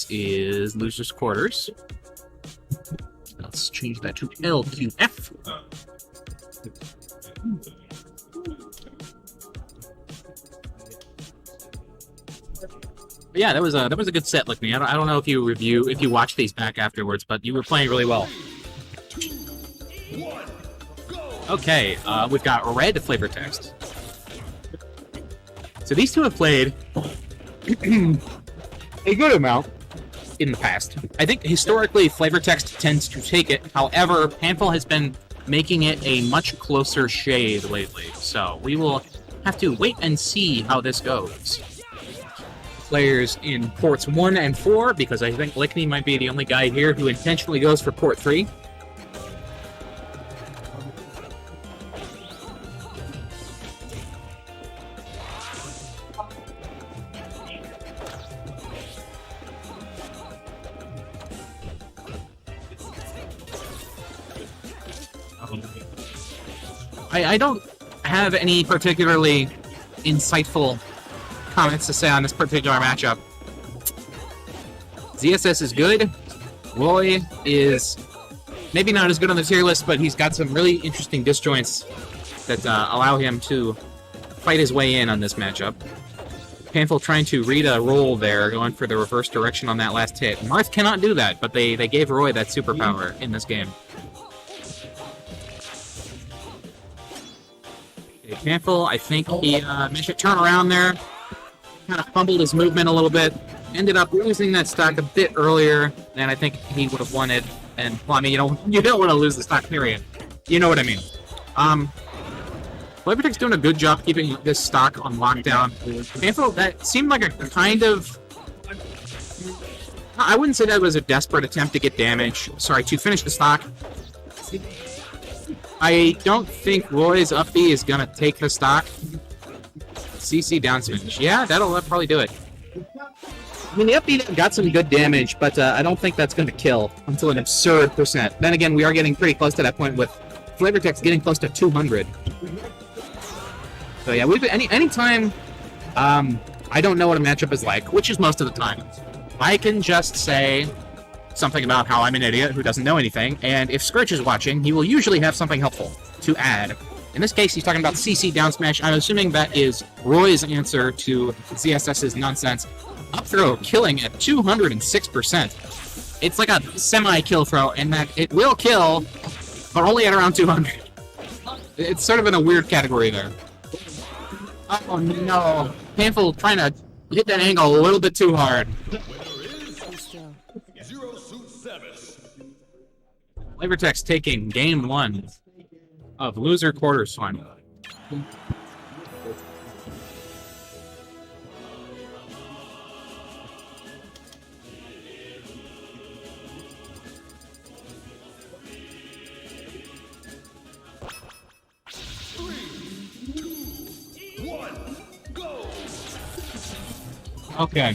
is Loser's Quarters. Let's change that to LQF. But yeah, that was a good set, Lickney. I don't know if you watch these back afterwards, but you were playing really well. Okay, we've got red FlavorText. So these two have played a good amount in the past. I think historically FlavorText tends to take it. However, Panfle has been making it a much closer shave lately. So we will have to wait and see how this goes. Players in ports 1 and 4, because I think Lickney might be the only guy here who intentionally goes for port 3. I don't have any particularly insightful comments to say on this particular matchup. ZSS is good. Roy is maybe not as good on the tier list, but he's got some really interesting disjoints that allow him to fight his way in on this matchup. Panfle trying to read a roll there, going for the reverse direction on that last hit. Marth cannot do that, but they gave Roy that superpower in this game. Panfle, I think he managed to turn around there, kind of fumbled his movement a little bit, ended up losing that stock a bit earlier than I think he would have wanted. And well, I mean, you don't want to lose the stock, period. You know what I mean. FlavorText doing a good job keeping this stock on lockdown. Panfle, that seemed like a kind of, I wouldn't say that was a desperate attempt to get damage. Sorry, to finish the stock. I don't think Roy's up B is going to take the stock. CC down smash. Yeah, that'll probably do it. I mean, the up B got some good damage, but I don't think that's going to kill until an absurd percent. Then again, we are getting pretty close to that point with FlavorText getting close to 200. So yeah, anytime I don't know what a matchup is like, which is most of the time, I can just say something about how I'm an idiot who doesn't know anything, and if Scourge is watching, he will usually have something helpful to add. In this case, he's talking about CC down smash. I'm assuming that is Roy's answer to ZSS's nonsense. Up throw killing at 206%. It's like a semi-kill throw, in that it will kill, but only at around 200. It's sort of in a weird category there. Oh no. Panfle trying to hit that angle a little bit too hard. FlavorText taking game 1 of loser quarters final. Okay.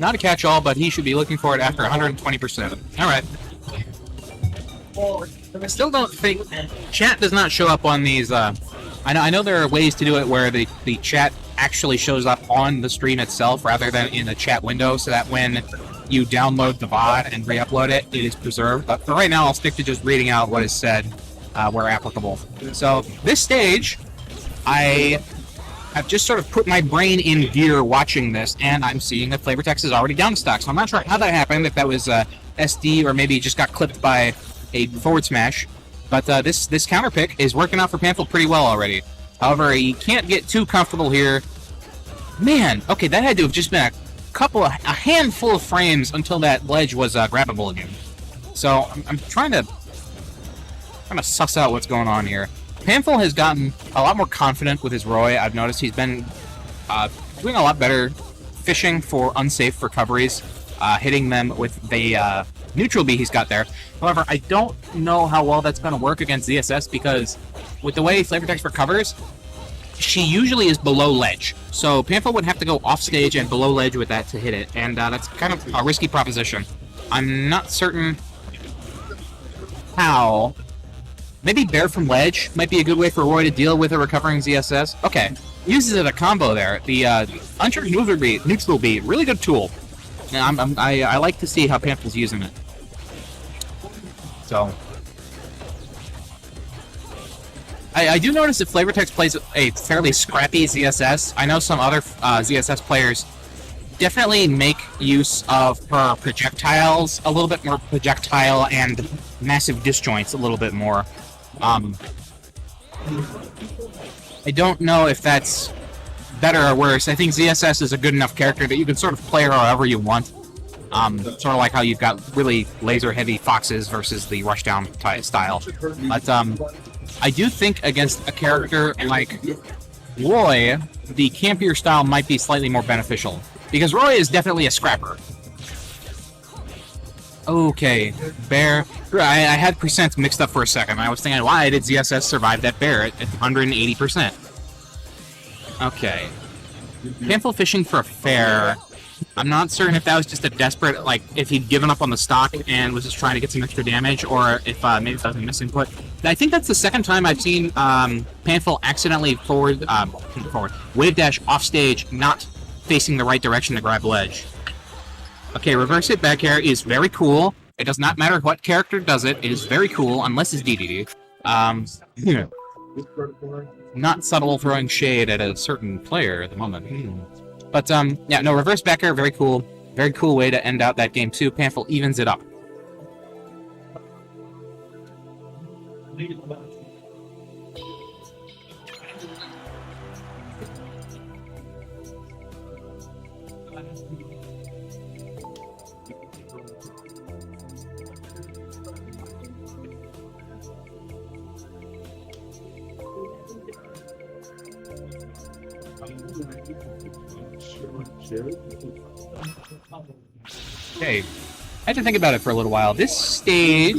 Not a catch-all, but he should be looking for it after 120%. Alright. I still don't think chat does not show up on these. I know there are ways to do it where the chat actually shows up on the stream itself rather than in the chat window, so that when you download the VOD and re-upload it, it is preserved. But for right now, I'll stick to just reading out what is said where applicable. So this stage, I have just sort of put my brain in gear watching this, and I'm seeing that FlavorText is already down stock. So I'm not sure how that happened, if that was SD or maybe it just got clipped by a forward smash, but this counter pick is working out for Panfle pretty well already. However, he can't get too comfortable here. Man, okay, that had to have just been a handful of frames until that ledge was grabbable again. So I'm trying to suss out what's going on here. Panfle has gotten a lot more confident with his Roy. I've noticed he's been doing a lot better fishing for unsafe recoveries, hitting them with the neutral B he's got there. However, I don't know how well that's going to work against ZSS, because with the way FlavorText recovers, she usually is below ledge. So Panfle would have to go off stage and below ledge with that to hit it, and that's kind of a risky proposition. I'm not certain how. Maybe Bear from ledge might be a good way for Roy to deal with a recovering ZSS. Okay, uses it a combo there. The uncharged neutral B, really good tool. I like to see how Panfle's using it. So I do notice that FlavorText plays a fairly scrappy ZSS. I know some other ZSS players definitely make use of her projectiles a little bit more, projectile and massive disjoints a little bit more. I don't know if that's better or worse. I think ZSS is a good enough character that you can sort of play her however you want. Sort of like how you've got really laser-heavy foxes versus the rushdown style. But I do think against a character like Roy, the campier style might be slightly more beneficial. Because Roy is definitely a scrapper. Okay, bear. I had percents mixed up for a second. I was thinking, why did ZSS survive that bear at 180%? Okay. Panfle fishing for a fair. I'm not certain if that was just a desperate, like, if he'd given up on the stock and was just trying to get some extra damage, or if maybe that was a misinput. I think that's the second time I've seen Panfle accidentally wave dash off stage, not facing the right direction to grab ledge. Okay, reverse hit back air is very cool. It does not matter what character does it. It is very cool, unless it's DDD. Not subtle throwing shade at a certain player at the moment. But, yeah, no, reverse back air, very cool. Very cool way to end out that game, too. Panfle evens it up. Okay, I had to think about it for a little while. This stage,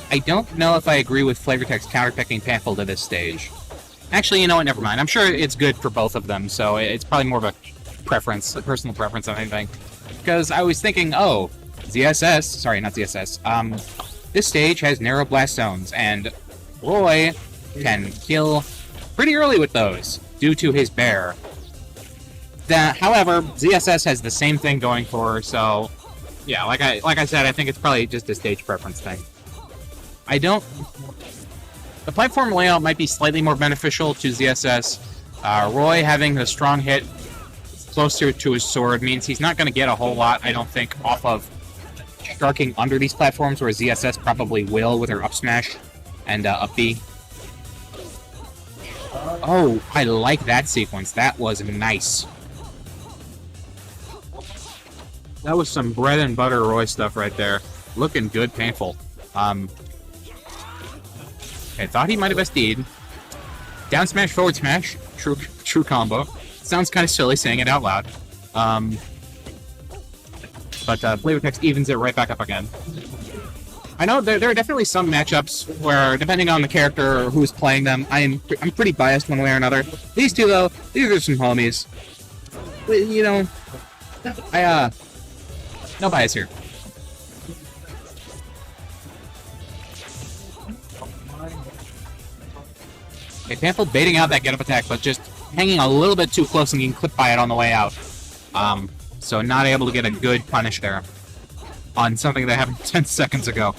I don't know if I agree with FlavorText counterpicking Panfle to this stage. Actually, you know what, never mind. I'm sure it's good for both of them, so it's probably more of a preference, a personal preference than anything. Because I was thinking, oh, ZSS, sorry, not ZSS, this stage has narrow blast zones, and Roy can kill pretty early with those, due to his bear. However, ZSS has the same thing going for her, so yeah, like I said, I think it's probably just a stage preference thing. The platform layout might be slightly more beneficial to ZSS. Roy having a strong hit closer to his sword means he's not going to get a whole lot, I don't think, off of striking under these platforms, where ZSS probably will with her up smash and up B. Oh, I like that sequence. That was nice. That was some bread and butter Roy stuff right there. Looking good, Panfle. I thought he might have SD'd. Down smash, forward smash. True combo. Sounds kind of silly saying it out loud. But FlavorText evens it right back up again. I know there are definitely some matchups where, depending on the character or who's playing them, I'm pretty biased one way or another. These two, though, these are some homies. You know, no bias here. Okay, Panfle baiting out that get-up attack, but just hanging a little bit too close and getting clipped by it on the way out. So not able to get a good punish there on something that happened 10 seconds ago.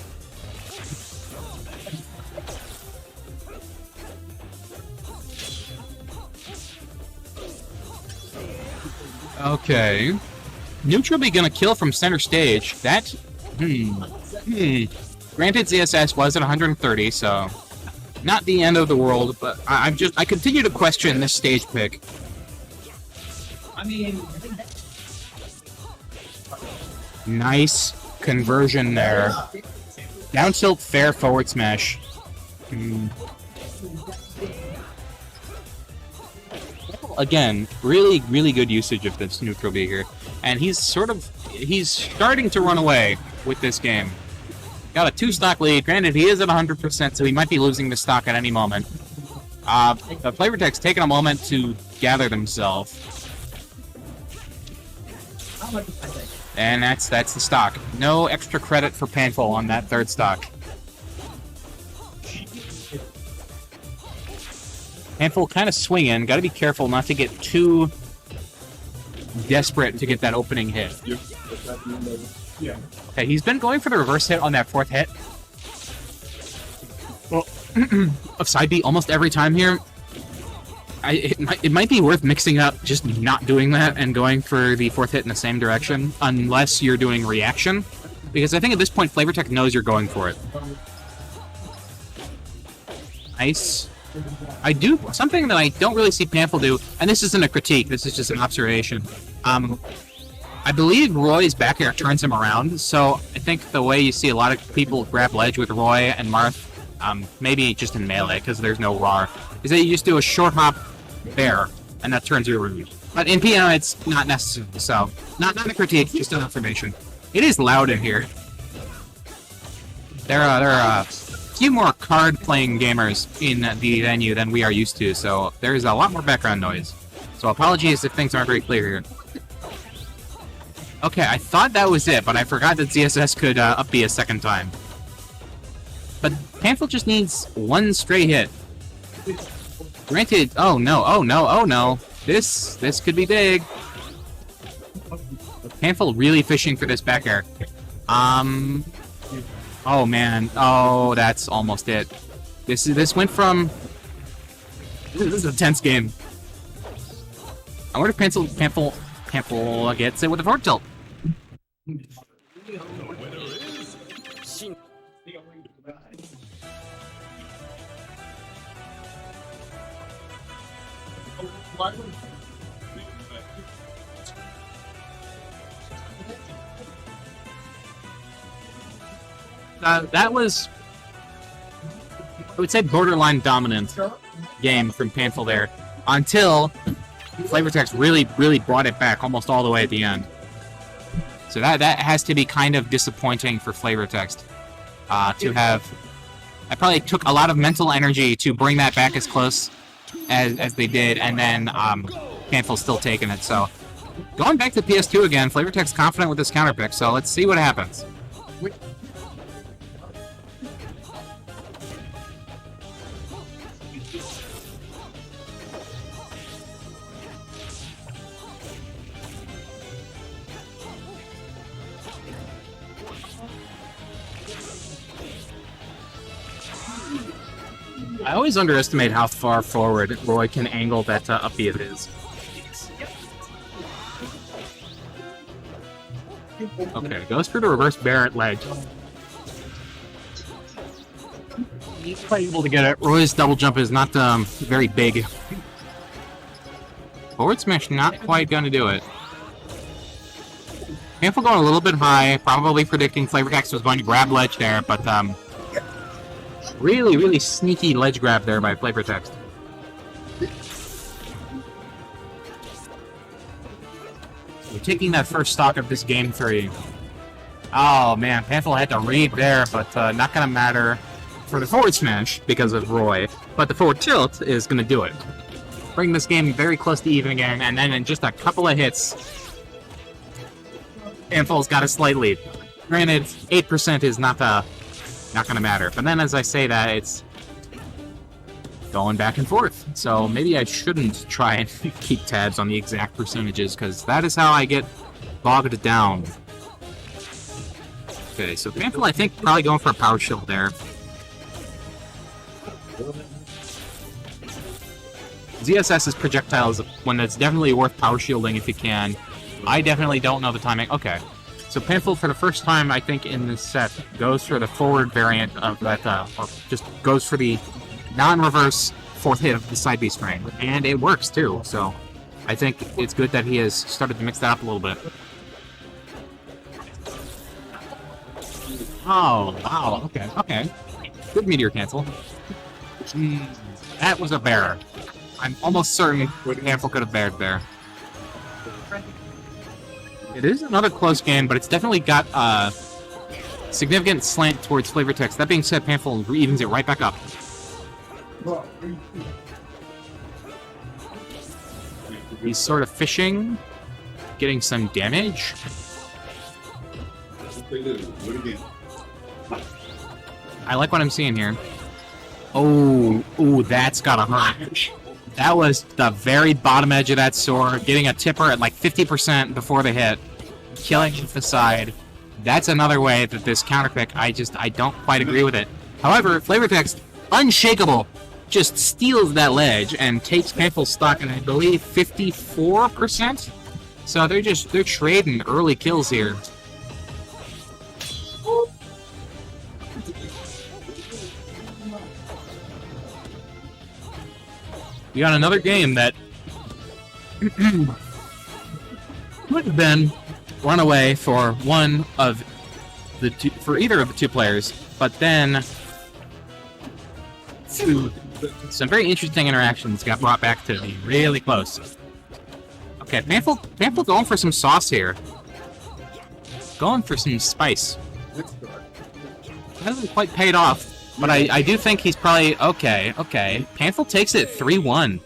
Okay. Neutral be gonna kill from center stage. That... Granted, ZSS was at 130, so... Not the end of the world, but I continue to question this stage pick. I mean... Nice conversion there. Down tilt, fair forward smash. Again, really good usage of this neutral B here. And he's starting to run away with this game. Got a 2-stock lead. Granted, he is at 100%, so he might be losing the stock at any moment. The FlavorText taking a moment to gather themselves. And that's the stock. No extra credit for Panfle on that third stock. Panfle kind of swinging. Got to be careful not to get too desperate to get that opening hit. Okay, he's been going for the reverse hit on that fourth hit. Well, of side B almost every time here. It might be worth mixing up just not doing that and going for the fourth hit in the same direction, unless you're doing reaction. Because I think at this point, FlavorText knows you're going for it. Nice. I do something that I don't really see Panfle do, and this isn't a critique, this is just an observation. I believe Roy's back air turns him around, so I think the way you see a lot of people grab ledge with Roy and Marth, maybe just in melee, because there's no RAR, is that you just do a short hop bear, and that turns you around. But in PNO, it's not necessary, so not a critique, just an observation. It is loud in here. There are a few more card-playing gamers in the venue than we are used to, so there's a lot more background noise. So apologies if things aren't very clear here. Okay, I thought that was it, but I forgot that ZSS could up B a second time. But Panfle just needs one straight hit. Granted, oh no. This could be big. Panfle really fishing for this back air. Oh man. Oh, that's almost it. This went from... This is a tense game. I wonder if Panfle gets it with a forward tilt. That was, I would say, borderline dominant game from Panfle there, until FlavorText really brought it back almost all the way at the end. So that has to be kind of disappointing for FlavorText to have. I probably took a lot of mental energy to bring that back as close as they did, and then Panfle's still taking it. So going back to PS2 again, FlavorText confident with this counter pick. So let's see what happens. I always underestimate how far forward Roy can angle that up B of his. Okay, goes for the reverse Barrett ledge. He's quite able to get it. Roy's double jump is not very big. Forward smash not quite gonna do it. Panfle going a little bit high, probably predicting FlavorText was going to grab ledge there, but really sneaky ledge grab there by FlavorText. We're taking that first stock of this game 3. Oh man, Panfle had to read there, but not gonna matter for the forward smash because of Roy. But the forward tilt is gonna do it. Bring this game very close to even again, and then in just a couple of hits, Panfle's got a slight lead. Granted, 8% is not gonna matter. But then as I say that, it's going back and forth. So maybe I shouldn't try and keep tabs on the exact percentages, because that is how I get bogged down. Okay, so Panfle, I think, probably going for a power shield there. ZSS's projectile is one that's definitely worth power shielding if you can. I definitely don't know the timing. Okay. So Panfle, for the first time, I think, in this set, goes for the forward variant of that, or just goes for the non-reverse fourth hit of the side B string. And it works, too, so I think it's good that he has started to mix that up a little bit. Oh, wow, okay. Good meteor cancel. That was a bear. I'm almost certain Panfle could have bared there. It is another close game, but it's definitely got a significant slant towards FlavorText. That being said, Panfle evens it right back up. He's sort of fishing, getting some damage. I like what I'm seeing here. Oh, that's gotta hurt. That was the very bottom edge of that sword, getting a tipper at like 50% before the hit. killing the side. That's another way that this counterpick, I don't quite agree with it. However, FlavorText, unshakable, just steals that ledge and takes Panfle's stock, and I believe 54%? So they're trading early kills here. We got another game that would have been run away for one of the two, for either of the two players, but then some very interesting interactions got brought back to be really close. Okay, Panfle going for some sauce here. Going for some spice. Hasn't quite paid off, but I do think he's probably... Okay. Panfle takes it 3-1.